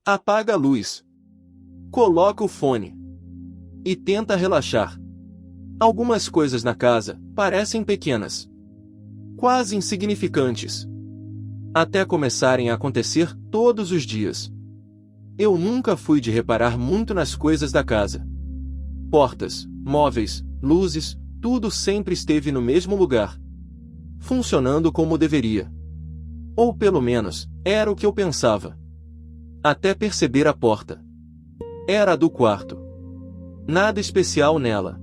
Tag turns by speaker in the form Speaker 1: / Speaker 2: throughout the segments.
Speaker 1: Apaga a luz. Coloca o fone. E tenta relaxar. Algumas coisas na casa parecem pequenas, quase insignificantes, até começarem a acontecer todos os dias. Eu nunca fui de reparar muito nas coisas da casa. Portas, móveis, luzes, tudo sempre esteve no mesmo lugar, funcionando como deveria. Ou pelo menos, era o que eu pensava. Até perceber a porta. Era a do quarto. Nada especial nela.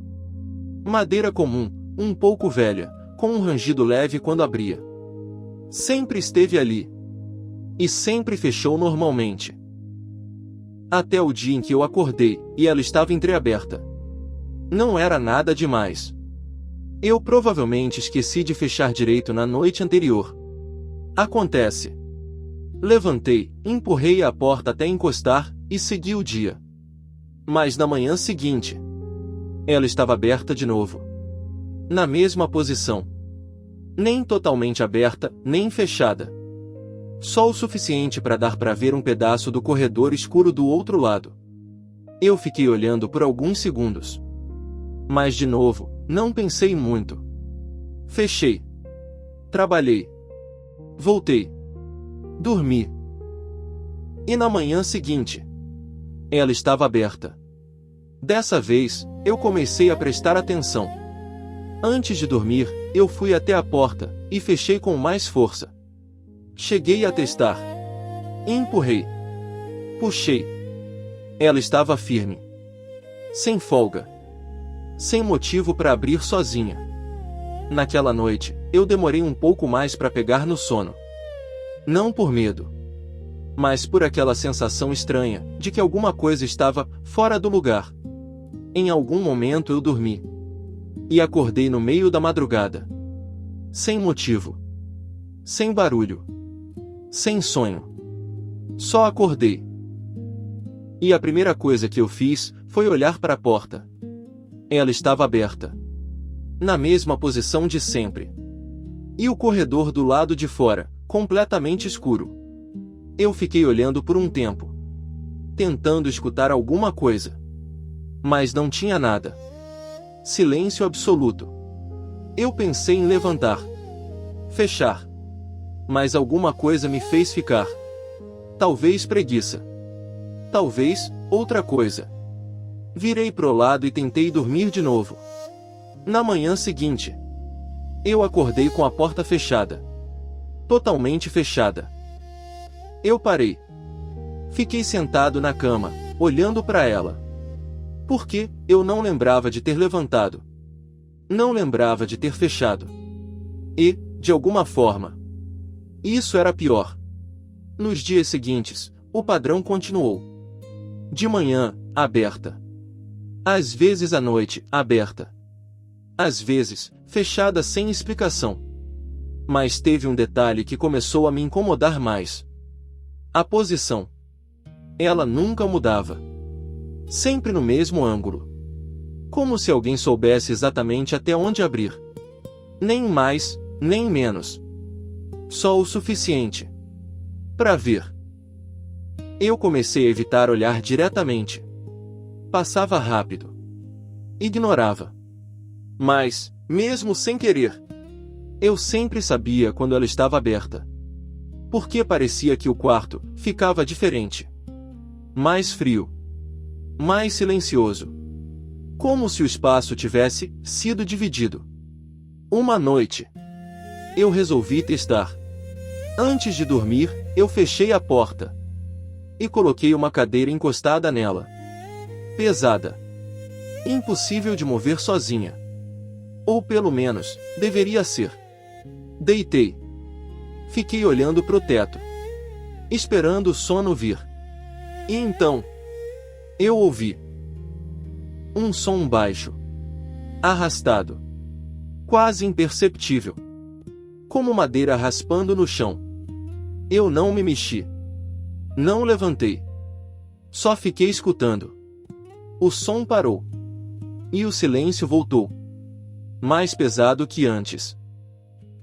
Speaker 1: Madeira comum, um pouco velha, com um rangido leve quando abria. Sempre esteve ali. E sempre fechou normalmente. Até o dia em que eu acordei, e ela estava entreaberta. Não era nada demais. Eu provavelmente esqueci de fechar direito na noite anterior. Acontece. Levantei, empurrei a porta até encostar, e segui o dia. Mas na manhã seguinte, ela estava aberta de novo. Na mesma posição. Nem totalmente aberta, nem fechada. Só o suficiente para dar para ver um pedaço do corredor escuro do outro lado. Eu fiquei olhando por alguns segundos. Mas de novo, não pensei muito. Fechei. Trabalhei. Voltei. Dormi. E na manhã seguinte, ela estava aberta. Dessa vez, eu comecei a prestar atenção. Antes de dormir, eu fui até a porta, e fechei com mais força. Cheguei a testar. Empurrei. Puxei. Ela estava firme. Sem folga. Sem motivo para abrir sozinha. Naquela noite, eu demorei um pouco mais para pegar no sono. Não por medo, mas por aquela sensação estranha, de que alguma coisa estava fora do lugar. Em algum momento eu dormi. E acordei no meio da madrugada. Sem motivo. Sem barulho. Sem sonho. Só acordei. E a primeira coisa que eu fiz, foi olhar para a porta. Ela estava aberta. Na mesma posição de sempre. E o corredor do lado de fora, completamente escuro. Eu fiquei olhando por um tempo, tentando escutar alguma coisa. Mas não tinha nada. Silêncio absoluto. Eu pensei em levantar. Fechar. Mas alguma coisa me fez ficar. Talvez preguiça. Talvez outra coisa. Virei pro lado e tentei dormir de novo. Na manhã seguinte, eu acordei com a porta fechada. Totalmente fechada. Eu parei. Fiquei sentado na cama, olhando para ela. Porque eu não lembrava de ter levantado. Não lembrava de ter fechado. E, de alguma forma, isso era pior. Nos dias seguintes, o padrão continuou. De manhã, aberta. Às vezes à noite, aberta. Às vezes, fechada sem explicação. Mas teve um detalhe que começou a me incomodar mais. A posição. Ela nunca mudava. Sempre no mesmo ângulo. Como se alguém soubesse exatamente até onde abrir. Nem mais, nem menos. Só o suficiente para ver. Eu comecei a evitar olhar diretamente. Passava rápido. Ignorava. Mas, mesmo sem querer, eu sempre sabia quando ela estava aberta. Porque parecia que o quarto ficava diferente. Mais frio. Mais silencioso. Como se o espaço tivesse sido dividido. Uma noite, eu resolvi testar. Antes de dormir, eu fechei a porta. E coloquei uma cadeira encostada nela. Pesada. Impossível de mover sozinha. Ou pelo menos, deveria ser. Deitei. Fiquei olhando pro teto. Esperando o sono vir. E então, eu ouvi um som baixo. Arrastado. Quase imperceptível. Como madeira raspando no chão. Eu não me mexi. Não levantei. Só fiquei escutando. O som parou. E o silêncio voltou. Mais pesado que antes.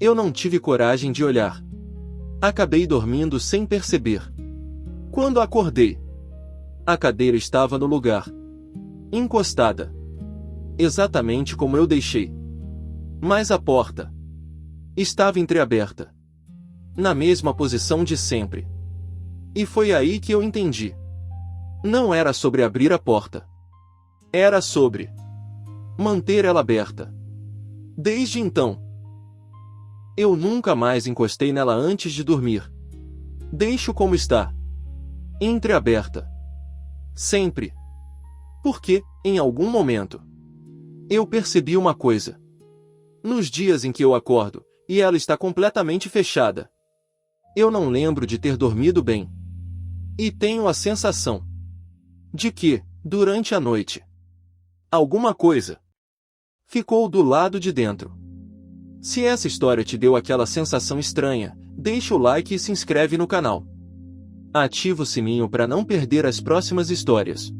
Speaker 1: Eu não tive coragem de olhar. Acabei dormindo sem perceber. Quando acordei, A cadeira estava no lugar, encostada, exatamente como eu deixei. Mas a porta estava entreaberta, na mesma posição de sempre. E foi aí que eu entendi. Não era sobre abrir a porta. Era sobre manter ela aberta. Desde então, eu nunca mais encostei nela antes de dormir. Deixo como está, entreaberta. Sempre. Porque, em algum momento, eu percebi uma coisa. Nos dias em que eu acordo, e ela está completamente fechada, eu não lembro de ter dormido bem. E tenho a sensação de que, durante a noite, alguma coisa ficou do lado de dentro. Se essa história te deu aquela sensação estranha, deixa o like e se inscreve no canal. Ativa o sininho para não perder as próximas histórias.